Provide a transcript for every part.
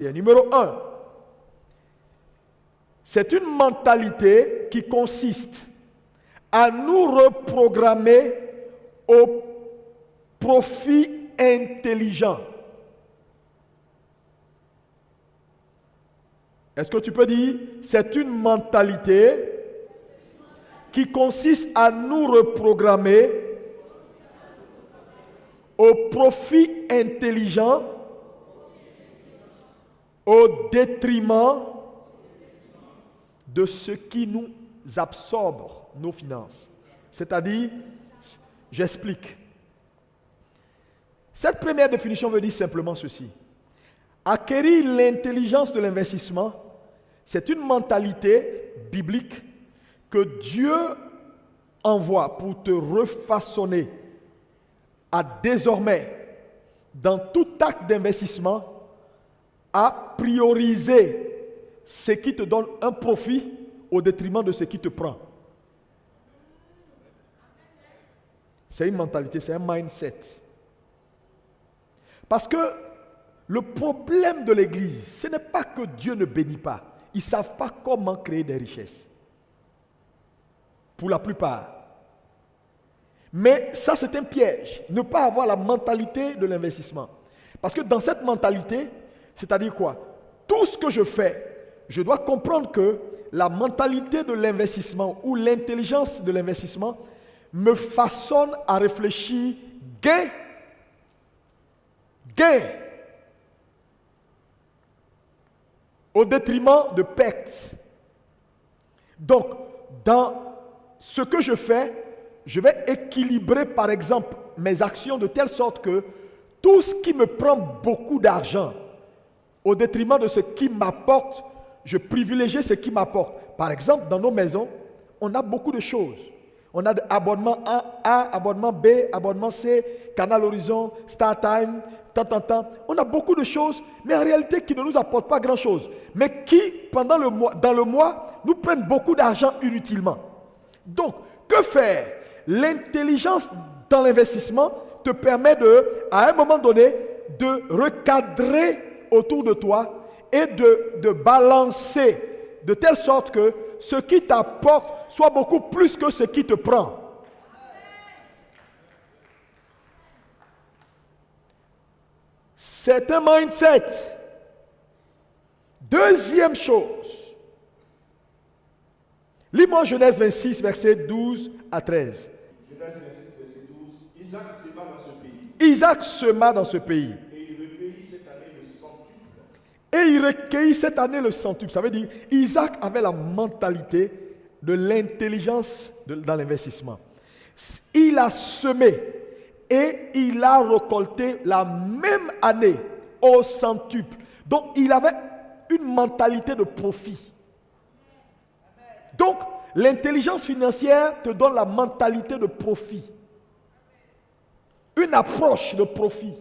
Et numéro 1, c'est une mentalité qui consiste à nous reprogrammer au profit intelligent. Est-ce que tu peux dire, c'est une mentalité qui consiste à nous reprogrammer au profit intelligent, au détriment de ce qui nous absorbe nos finances. C'est-à-dire, j'explique. Cette première définition veut dire simplement ceci. Acquérir l'intelligence de l'investissement, c'est une mentalité biblique que Dieu envoie pour te refaçonner à désormais, dans tout acte d'investissement, à prioriser ce qui te donne un profit au détriment de ce qui te prend. C'est une mentalité, c'est un mindset. Parce que le problème de l'Église, ce n'est pas que Dieu ne bénit pas. Ils ne savent pas comment créer des richesses. Pour la plupart. Mais ça, c'est un piège. Ne pas avoir la mentalité de l'investissement. Parce que dans cette mentalité, c'est-à-dire quoi? Tout ce que je fais, je dois comprendre que la mentalité de l'investissement ou l'intelligence de l'investissement me façonne à réfléchir gain, au détriment de perte. Donc, dans ce que je fais, je vais équilibrer par exemple mes actions de telle sorte que tout ce qui me prend beaucoup d'argent au détriment de ce qui m'apporte, je privilégie ce qui m'apporte. Par exemple, dans nos maisons, on a beaucoup de choses. On a abonnement A, abonnement B, abonnement C, Canal Horizon, StarTime, tant. On a beaucoup de choses, mais en réalité qui ne nous apportent pas grand-chose. Mais qui, dans le mois, nous prennent beaucoup d'argent inutilement. Donc, que faire? L'intelligence dans l'investissement te permet à un moment donné, de recadrer autour de toi et de balancer de telle sorte que ce qui t'apporte soit beaucoup plus que ce qui te prend. C'est un mindset. Deuxième chose. Lis-moi Genèse 26, versets 12 à 13. Genèse 26, verset 12. Isaac sema dans ce pays. Isaac sema dans ce pays. Et il recueillit cette année le centuple. Et il recueillit cette année le centuple. Ça veut dire, Isaac avait la mentalité de l'intelligence dans l'investissement. Il a semé et il a récolté la même année au centuple. Donc, il avait une mentalité de profit. Donc, l'intelligence financière te donne la mentalité de profit. Une approche de profit.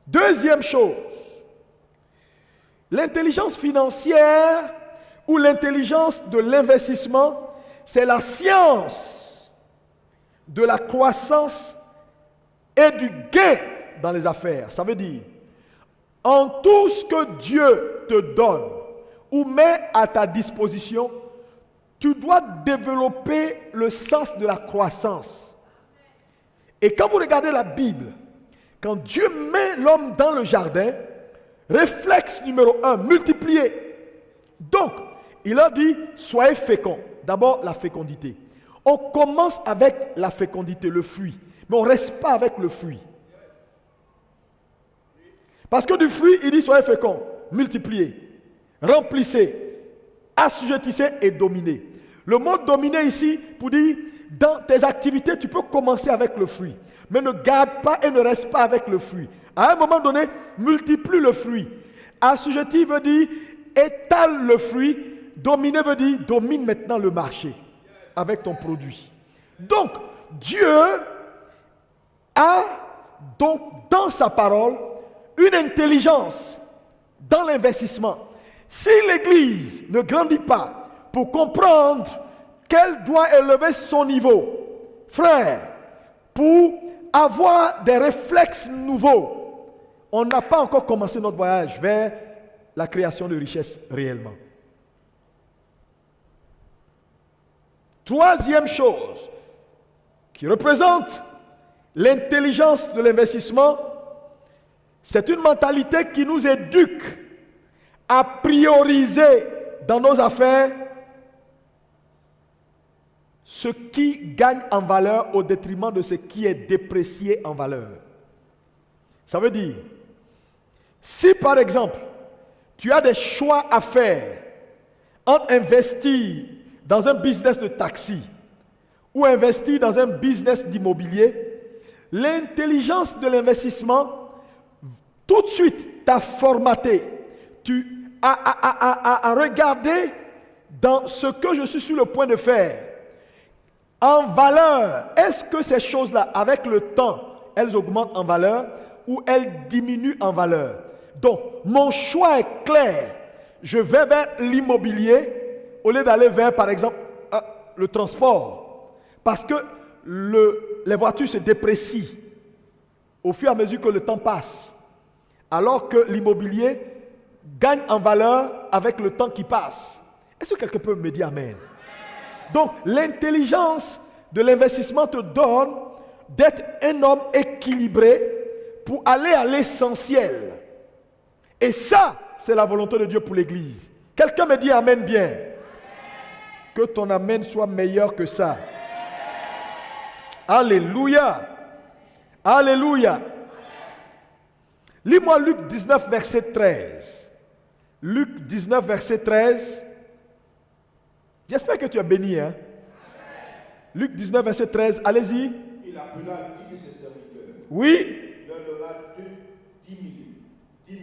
Deuxième chose, l'intelligence financière ou l'intelligence de l'investissement, c'est la science de la croissance et du gain dans les affaires. Ça veut dire, en tout ce que Dieu te donne ou met à ta disposition, tu dois développer le sens de la croissance. Et quand vous regardez la Bible, quand Dieu met l'homme dans le jardin, réflexe numéro 1, multiplier. Donc, il a dit, soyez féconds. D'abord, la fécondité. On commence avec la fécondité, le fruit. Mais on ne reste pas avec le fruit. Parce que du fruit, il dit, soyez féconds, multipliez, remplissez, assujettissez et dominez. Le mot dominer ici, pour dire, dans tes activités, tu peux commencer avec le fruit. Mais ne garde pas et ne reste pas avec le fruit. À un moment donné, multiplie le fruit. Assujetti veut dire étale le fruit. Dominer veut dire domine maintenant le marché avec ton produit. Donc, Dieu a donc dans sa parole une intelligence dans l'investissement. Si l'Église ne grandit pas pour comprendre qu'elle doit élever son niveau, frère, pour avoir des réflexes nouveaux, on n'a pas encore commencé notre voyage vers la création de richesses réellement. Troisième chose qui représente l'intelligence de l'investissement, c'est une mentalité qui nous éduque à prioriser dans nos affaires ce qui gagne en valeur au détriment de ce qui est déprécié en valeur. Ça veut dire, si par exemple, tu as des choix à faire entre investir dans un business de taxi ou investir dans un business d'immobilier, l'intelligence de l'investissement, tout de suite, t'a formaté. Tu as regardé dans ce que je suis sur le point de faire. En valeur, est-ce que ces choses-là, avec le temps, elles augmentent en valeur ou elles diminuent en valeur? Donc, mon choix est clair. Je vais vers l'immobilier au lieu d'aller vers, par exemple, le transport. Parce que les voitures se déprécient au fur et à mesure que le temps passe. Alors que l'immobilier gagne en valeur avec le temps qui passe. Est-ce que quelqu'un peut me dire amen? Donc, l'intelligence de l'investissement te donne d'être un homme équilibré pour aller à l'essentiel. Et ça, c'est la volonté de Dieu pour l'Église. Quelqu'un me dit amen bien. Que ton amen soit meilleur que ça. Alléluia. Alléluia. Lis-moi Luc 19, verset 13. Luc 19, verset 13. J'espère que tu es béni. Hein? Luc 19, verset 13. Allez-y. Il appela 10 de ses serviteurs. Oui. Il leur donna 10 000.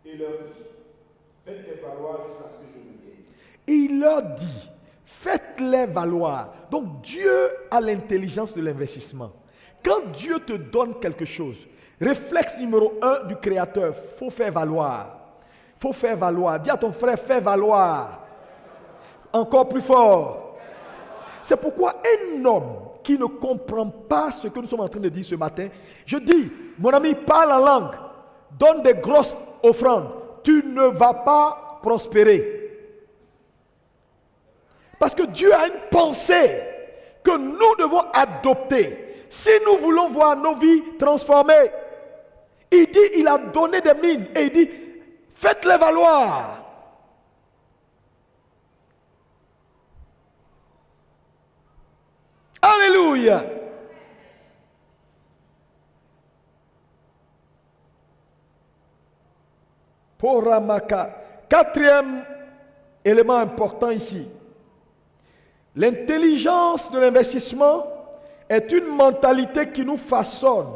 Et leur dit, faites-les valoir jusqu'à ce que je revienne. Il leur dit, faites-les valoir. Donc Dieu a l'intelligence de l'investissement. Quand Dieu te donne quelque chose, réflexe numéro 1 du Créateur, il faut faire valoir. Il faut faire valoir. Dis à ton frère, fais valoir. Encore plus fort. C'est pourquoi un homme qui ne comprend pas ce que nous sommes en train de dire ce matin, je dis, mon ami, parle en langue, donne des grosses offrandes, tu ne vas pas prospérer. Parce que Dieu a une pensée que nous devons adopter. Si nous voulons voir nos vies transformées, il dit, il a donné des mines et il dit, faites-les valoir. Alléluia. Pour Ramaka. Quatrième élément important ici. L'intelligence de l'investissement est une mentalité qui nous façonne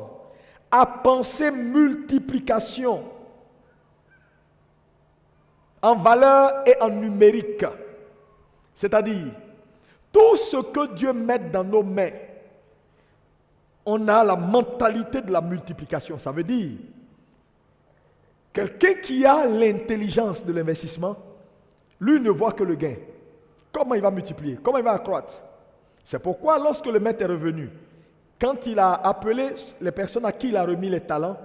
à penser multiplication en valeur et en numérique. C'est-à-dire, tout ce que Dieu met dans nos mains, on a la mentalité de la multiplication. Ça veut dire, quelqu'un qui a l'intelligence de l'investissement, lui ne voit que le gain. Comment il va multiplier? Comment il va accroître? C'est pourquoi lorsque le maître est revenu, quand il a appelé les personnes à qui il a remis les talents,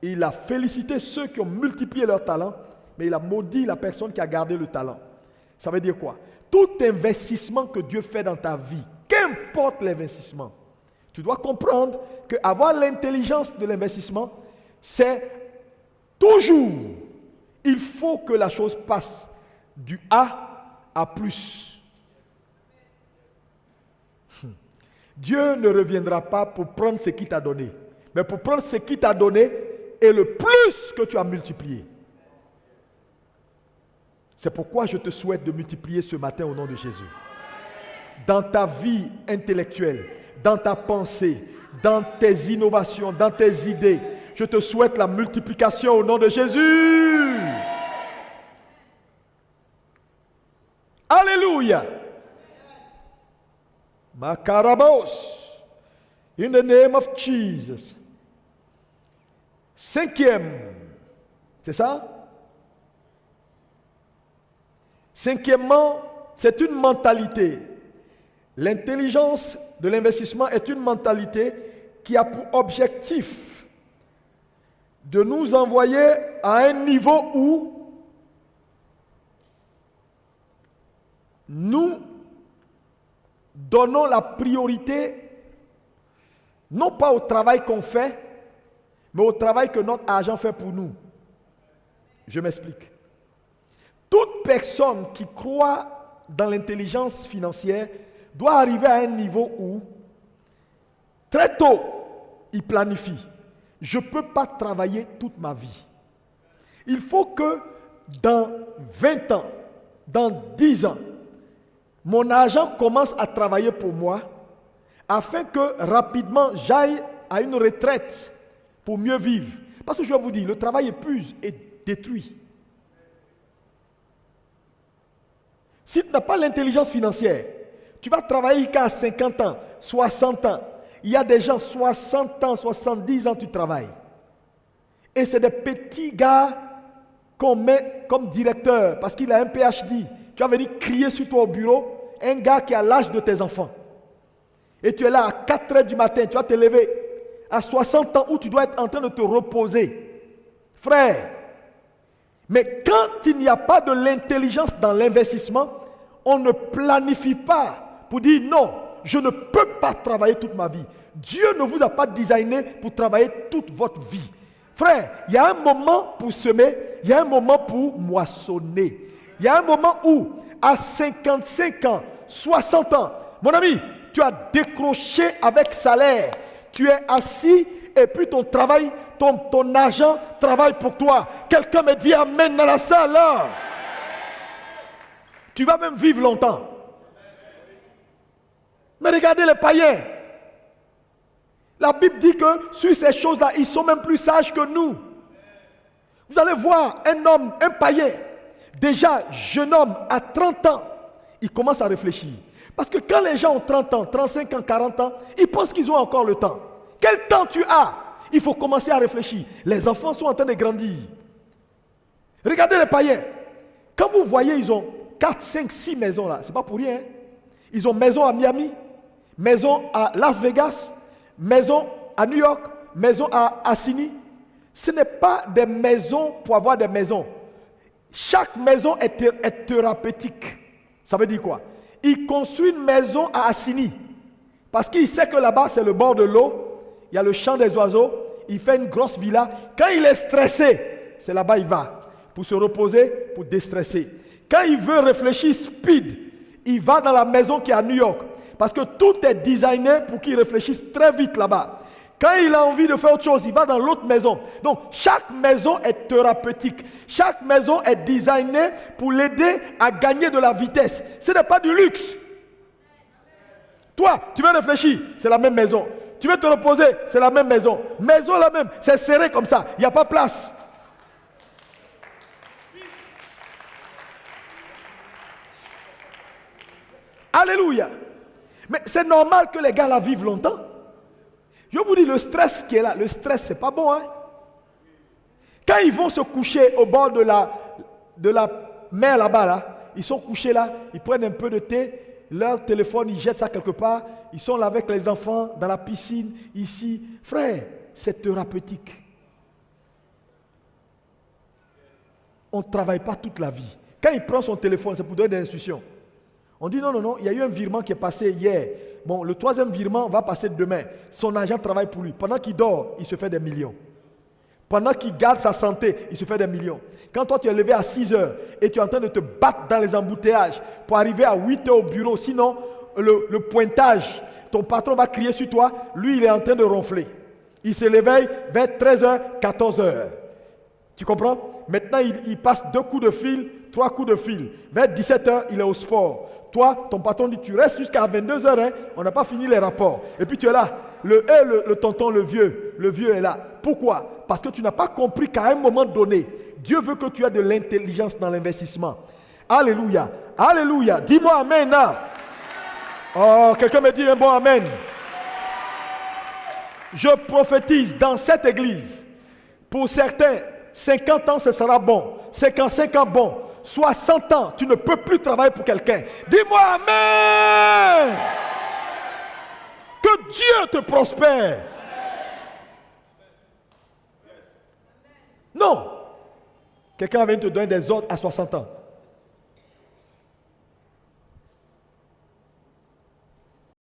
il a félicité ceux qui ont multiplié leurs talents, mais il a maudit la personne qui a gardé le talent. Ça veut dire quoi? Tout investissement que Dieu fait dans ta vie, qu'importe l'investissement, tu dois comprendre qu'avoir l'intelligence de l'investissement, c'est toujours, il faut que la chose passe du A à plus. Dieu ne reviendra pas pour prendre ce qu'il t'a donné, mais pour prendre ce qu'il t'a donné et le plus que tu as multiplié. C'est pourquoi je te souhaite de multiplier ce matin au nom de Jésus. Dans ta vie intellectuelle, dans ta pensée, dans tes innovations, dans tes idées, je te souhaite la multiplication au nom de Jésus. Alléluia. Makarabos. In the name of Jesus. Cinquième. C'est ça? Cinquièmement, c'est une mentalité. L'intelligence de l'investissement est une mentalité qui a pour objectif de nous envoyer à un niveau où nous donnons la priorité non pas au travail qu'on fait, mais au travail que notre argent fait pour nous. Je m'explique. Toute personne qui croit dans l'intelligence financière doit arriver à un niveau où, très tôt, il planifie. Je ne peux pas travailler toute ma vie. Il faut que dans 20 ans, dans 10 ans, mon argent commence à travailler pour moi afin que rapidement j'aille à une retraite pour mieux vivre. Parce que je vais vous dire, le travail épuise et détruit. Si tu n'as pas l'intelligence financière, tu vas travailler jusqu'à 50 ans, 60 ans. Il y a des gens, 60 ans, 70 ans, tu travailles. Et c'est des petits gars qu'on met comme directeur parce qu'il a un PhD. Tu vas venir crier sur toi au bureau, un gars qui a l'âge de tes enfants. Et tu es là à 4 heures du matin, tu vas te lever à 60 ans où tu dois être en train de te reposer. Frère, mais quand il n'y a pas de l'intelligence dans l'investissement, on ne planifie pas pour dire non, je ne peux pas travailler toute ma vie. Dieu ne vous a pas designé pour travailler toute votre vie. Frère, il y a un moment pour semer, il y a un moment pour moissonner. Il y a un moment où, à 55 ans, 60 ans, mon ami, tu as décroché avec salaire. Tu es assis et puis ton travail, ton argent travaille pour toi. Quelqu'un me dit amen dans la salle là. Tu vas même vivre longtemps. Mais regardez les païens. La Bible dit que sur ces choses-là, ils sont même plus sages que nous. Vous allez voir un homme, un païen, déjà jeune homme à 30 ans, il commence à réfléchir. Parce que quand les gens ont 30 ans, 35 ans, 40 ans, ils pensent qu'ils ont encore le temps. Quel temps tu as? Il faut commencer à réfléchir. Les enfants sont en train de grandir. Regardez les païens. Quand vous voyez, ils ont 4, 5, 6 maisons là. Ce n'est pas pour rien. Hein? Ils ont maison à Miami, maison à Las Vegas, maison à New York, maison à Sydney. Ce n'est pas des maisons pour avoir des maisons. Chaque maison est thérapeutique. Ça veut dire quoi? Il construit une maison à Assini parce qu'il sait que là-bas c'est le bord de l'eau, il y a le chant des oiseaux, il fait une grosse villa. Quand il est stressé, c'est là-bas il va pour se reposer, pour déstresser. Quand il veut réfléchir speed, il va dans la maison qui est à New York parce que tout est designé pour qu'il réfléchisse très vite là-bas. Quand il a envie de faire autre chose, il va dans l'autre maison. Donc, chaque maison est thérapeutique. Chaque maison est designée pour l'aider à gagner de la vitesse. Ce n'est pas du luxe. Toi, tu veux réfléchir, c'est la même maison. Tu veux te reposer, c'est la même maison. Maison la même, c'est serré comme ça. Il n'y a pas place. Alléluia. Mais c'est normal que les gars là vivent longtemps. Je vous dis, le stress qui est là, le stress, c'est pas bon. Hein? Quand ils vont se coucher au bord de la mer là-bas, là, ils sont couchés là, ils prennent un peu de thé, leur téléphone, ils jettent ça quelque part, ils sont là avec les enfants, dans la piscine, ici. Frère, c'est thérapeutique. On ne travaille pas toute la vie. Quand il prend son téléphone, c'est pour donner des instructions. On dit non, il y a eu un virement qui est passé hier. Bon, le 3e virement va passer demain. Son agent travaille pour lui. Pendant qu'il dort, il se fait des millions. Pendant qu'il garde sa santé, il se fait des millions. Quand toi, tu es levé à 6 heures et tu es en train de te battre dans les embouteillages pour arriver à 8 heures au bureau, sinon, le pointage, ton patron va crier sur toi, lui, il est en train de ronfler. Il se réveille vers 13 heures, 14 heures. Tu comprends? Maintenant, il passe 2 coups de fil, 3 coups de fil. Vers 17 heures, il est au sport. Toi, ton patron dit, tu restes jusqu'à 22 heures, hein, on n'a pas fini les rapports. Et puis tu es là, le tonton, le vieux est là. Pourquoi? Parce que tu n'as pas compris qu'à un moment donné, Dieu veut que tu aies de l'intelligence dans l'investissement. Alléluia, alléluia. Dis-moi amen. Hein. Oh, quelqu'un me dit un bon amen. Je prophétise dans cette église, pour certains, 50 ans, ce sera bon. 55 ans, bon. 60 ans, tu ne peux plus travailler pour quelqu'un. Dis-moi amen. Que Dieu te prospère. Non. Quelqu'un va venir te donner des ordres à 60 ans.